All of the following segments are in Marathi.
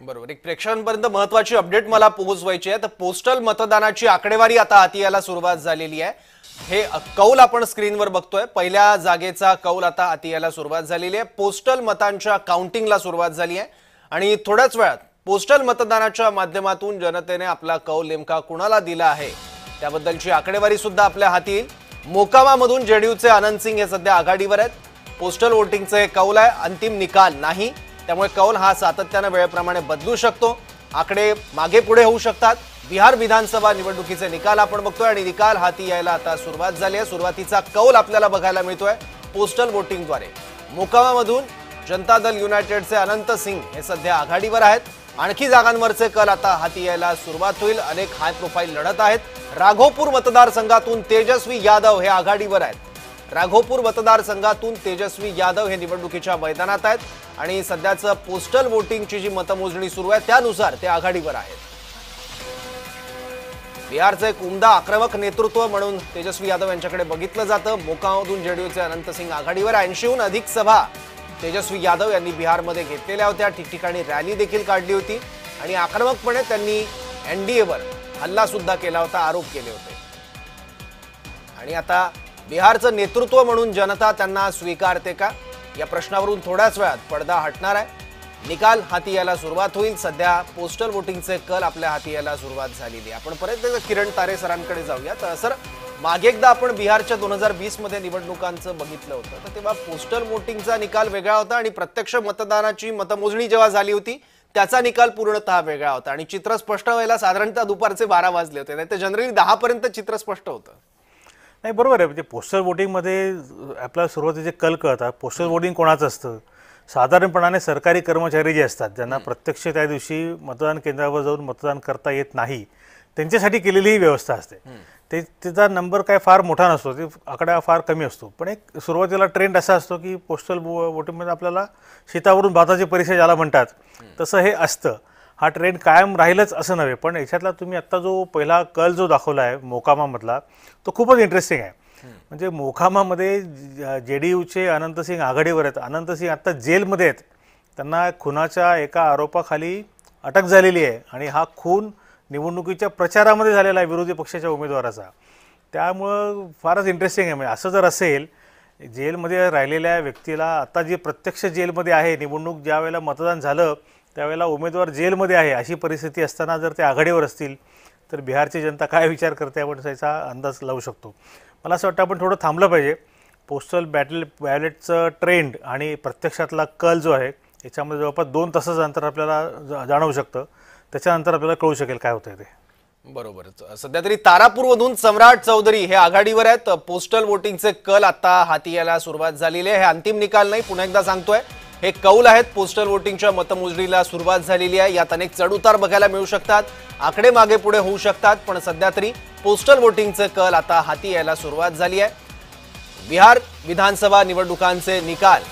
बरोबर. एक प्रेक्षकांपर्यंत महत्त्वाची अपडेट मला पोहोचवायची आहे. तर पोस्टल मतदानाची आकडेवारी आता हाती यायला सुरुवात झालेली आहे. हे कौल आपण स्क्रीनवर बघतोय. पहिल्या जागेचा कौल आता हाती यायला सुरुवात झालेली आहे. पोस्टल मतांच्या काउंटिंगला सुरुवात झाली आहे आणि थोड्याच वेळात पोस्टल मतदानाच्या माध्यमातून जनतेने आपला कौल नेमका कुणाला दिला आहे त्याबद्दलची आकडेवारी सुद्धा आपल्या हाती येईल. मोकामामधून जेडीयूचे आनंद सिंग हे सध्या आघाडीवर आहेत. पोस्टल वोटिंगचे कौल आहे, अंतिम निकाल नाही. त्यामुळे कौल हा सातत्याने वेळेप्रमाणे बदलू शकतो. आकडे मागे पुढे होऊ शकतात. बिहार विधानसभा निवडणुकीचे निकाल आपण बघतोय आणि निकाल हाती यायला आता सुरुवात झाली आहे. सुरुवातीचा कौल आपल्याला बघायला मिळतोय पोस्टल वोटिंगद्वारे. मोकामामधून जनता दल युनायटेडचे अनंत सिंग हे सध्या आघाडीवर आहेत. आणखी जागांवरचे कल आता हाती यायला सुरुवात होईल. अनेक हाय प्रोफाईल लढत आहेत. राघोपूर मतदारसंघातून तेजस्वी यादव हे आघाडीवर आहेत. राघोपूर मतदारसंघातून तेजस्वी यादव हे निवडणुकीच्या मैदानात आहेत आणि सध्याचं पोस्टल वोटिंगची जी मतमोजणी सुरू आहे त्यानुसार ते आघाडीवर आहेत. बिहारचे एक उमदा आक्रमक नेतृत्व म्हणून तेजस्वी यादव यांच्याकडे बघितलं जातं. मोकामामधून जेडीयूचे अनंत सिंग आघाडीवर. 80हून अधिक सभा तेजस्वी यादव यांनी बिहारमध्ये घेतलेल्या होत्या. ठिकठिकाणी रॅली देखील काढली होती आणि आक्रमकपणे त्यांनी एनडीएवर हल्ला सुद्धा केला होता, आरोप केले होते. आणि आता बिहारचं नेतृत्व म्हणून जनता त्यांना स्वीकारते का या प्रश्नावरून थोड्याच वेळात पडदा हटणार आहे. निकाल हाती यायला सुरुवात होईल. सध्या पोस्टल वोटिंगचे कल आपल्या हाती यायला सुरुवात झालेली आहे. आपण परत एकदा किरण तारे सरांकडे जाऊया. तर सर, मागे एकदा आपण बिहारच्या 2020 मध्ये निवडणुकांचं बघितलं होतं तर तेव्हा पोस्टल वोटिंगचा निकाल वेगळा होता आणि प्रत्यक्ष मतदानाची मतमोजणी जेव्हा झाली होती त्याचा निकाल पूर्णतः वेगळा होता आणि चित्र स्पष्ट व्हायला साधारणतः दुपारचे 12 वाजले होते. नाही तर जनरली 10 पर्यंत चित्र स्पष्ट होतं. नाही, बरोबर आहे. म्हणजे पोस्टल वोटिंगमध्ये आपल्या सुरुवातीचे कल कळतात. पोस्टल वोटिंग कोणाचं असतं? साधारणपणाने सरकारी कर्मचारी जे असतात ज्यांना प्रत्यक्ष त्या दिवशी मतदान केंद्रावर जाऊन मतदान करता येत नाही त्यांच्यासाठी केलेली ही व्यवस्था असते. त्याचा नंबर काय फार मोठा नसतो, ते आकडा फार कमी असतो. पण एक सुरुवातीला ट्रेंड असा असतो की पोस्टल वोटिंगमध्ये आपल्याला शेतावरून भाताची परीक्षा ज्याला म्हणतात तसं हे असतं. हा ट्रेंड कायम राहीलच असं नव्हे. पण याच्यातला तुम्ही आत्ता जो पहिला कल जो दाखवला आहे मोकामामधला तो खूपच इंटरेस्टिंग आहे. म्हणजे मोकामामध्ये जेडीयूचे अनंत सिंग आघाडीवर आहेत. अनंत सिंग आत्ता जेलमध्ये आहेत. त्यांना खुनाच्या एका आरोपाखाली अटक झालेली आहे आणि हा खून निवडणुकीच्या प्रचारामध्ये झालेला आहे विरोधी पक्षाच्या उमेदवाराचा. त्यामुळं फारच इंटरेस्टिंग आहे. म्हणजे असं जर असेल, जेलमध्ये राहिलेल्या व्यक्तीला आता जे प्रत्यक्ष जेलमध्ये आहे, निवडणूक ज्या वेळेला मतदान झालं त्यावेळेला उमेदवार जेलमध्ये आहे, अशी परिस्थिती असताना जर ते आघाडीवर असतील तर बिहारची जनता काय विचार करते आपण त्याचा अंदाज लावू शकतो. मला असं वाटतं आपण थोडं थांबलं पाहिजे. पोस्टल बॅलेटचं ट्रेंड आणि प्रत्यक्षातला कल जो आहे याच्यामध्ये जवळपास 2 तासाचं अंतर आपल्याला जाणवू शकतं. त्याच्यानंतर आपल्याला कळू शकेल काय होतंय ते. बरोबर. सध्या तरी तारापूरमधून सम्राट चौधरी हे आघाडीवर आहेत. पोस्टल वोटिंगचे कल आता हाती यायला सुरुवात झालेली आहे. हे अंतिम निकाल नाही, पुन्हा एकदा सांगतोय, हे कौल आहेत. पोस्टल वोटिंगच्या मतमोजणीला सुरुवात झालेली आहे. यात अनेक चढउतार बघायला मिळू शकतात, आकडे मागे पुढे होऊ शकतात. पण सध्या तरी पोस्टल वोटिंगचे कल आता हाती यायला सुरुवात झाली आहे. बिहार विधानसभा निवडणुकांचे निकाल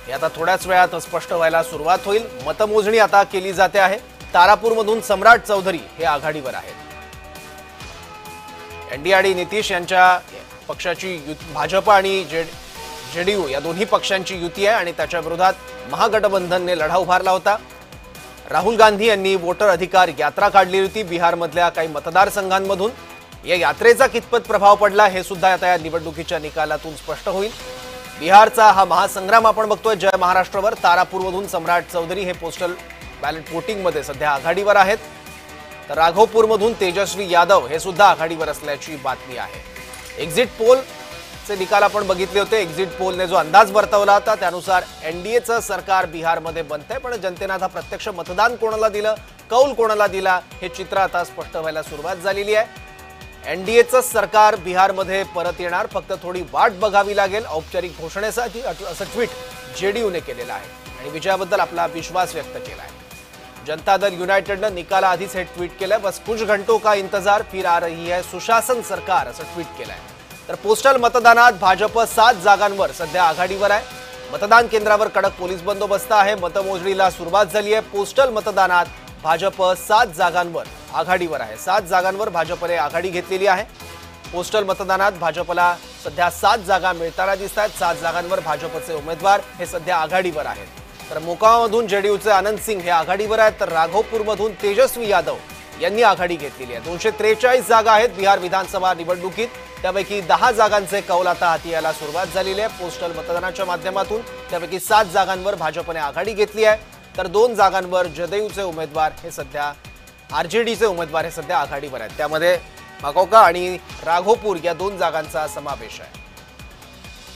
हे आता थोड्याच वेळात स्पष्ट व्हायला सुरुवात होईल. मतमोजणी आता केली जाते आहे. तारापूरमधून सम्राट चौधरी हे आघाडीवर आहेत. एनडीए आणि नितीश यांच्या पक्षाची भाजप आणि जेडीयू या दोन्ही पक्षांची युती आहे आणि त्याच्या विरोधात महागठबंधनने लढा उभारला होता. राहुल गांधी यांनी वोटर अधिकार यात्रा काढली होती बिहारमधल्या काही मतदारसंघांमधून. या यात्रेचा कितपत प्रभाव पडला हे सुद्धा आता या निवडणुकीच्या निकालातून स्पष्ट होईल. बिहारचा हा महासंग्राम आपण बघतोय जय महाराष्ट्रवर. तारापूरमधून सम्राट चौधरी हे पोस्टल बॅलेट वोटिंगमध्ये सध्या आघाडीवर आहेत. तर राघोपूरमधून तेजस्वी यादव हे सुद्धा आघाडीवर असल्याची बातमी आहे. एक्झिट पोलचे निकाल आपण बघितले होते. एक्झिट पोलने जो अंदाज वर्तवला होता त्यानुसार एनडीएचं सरकार बिहारमध्ये बनतंय. पण जनतेने आता प्रत्यक्ष मतदान कोणाला दिलं, कौल कोणाला दिला हे चित्र आता स्पष्ट व्हायला सुरुवात झालेली आहे. एनडीएचं सरकार बिहारमध्ये परत येणार, फक्त थोडी वाट बघावी लागेल औपचारिक घोषणेसाठी, असं ट्विट जेडीयूने केलेलं आहे आणि विजयाबद्दल आपला विश्वास व्यक्त केला आहे. जनता दल युनायटेडनं निकालाआधीच हे ट्विट केलंय. बस कुछ घंटों का इंतजार, फिर आ रही है सुशासन सरकार, असं ट्विट केलंय. तर पोस्टल मतदानात भाजप 7 जागांवर सध्या आघाडीवर आहे. मतदान केंद्रावर कडक पोलीस बंदोबस्त आहे. मतमोजणीला सुरुवात झाली आहे. पोस्टल मतदानात भाजप 7 जागांवर आघाडीवर आहे. 7 जागांवर भाजपने आघाडी घेतलेली आहे. पोस्टल मतदानात भाजपला सध्या 7 जागा मिळताना दिसतात. 7 जागांवर भाजपचे उमेदवार हे सध्या आघाडीवर आहेत. तर मोकाममधून जेडीयूचे आनंद सिंग हे आघाडीवर आहेत, तर राघोपूरमधून तेजस्वी यादव यांनी आघाडी घेतलेली आहे। 243 जागा आहेत बिहार विधानसभा निवडणुकीत, त्यापैकी 10 जागांचे कौल आता हाती यायला सुरुवात झालेली आहे पोस्टल मतदानाच्या माध्यमातून। त्यापैकी 7 जागांवर भाजपने आघाडी घेतली आहे, तर 2 जागांवर जदयूचे उमेदवार हे सध्या आरजेडीचे उमेदवार हे सध्या आघाडीवर आहेत। त्यामध्ये माकोका आणि राघोपूर या 2 जागांचा समावेश आहे।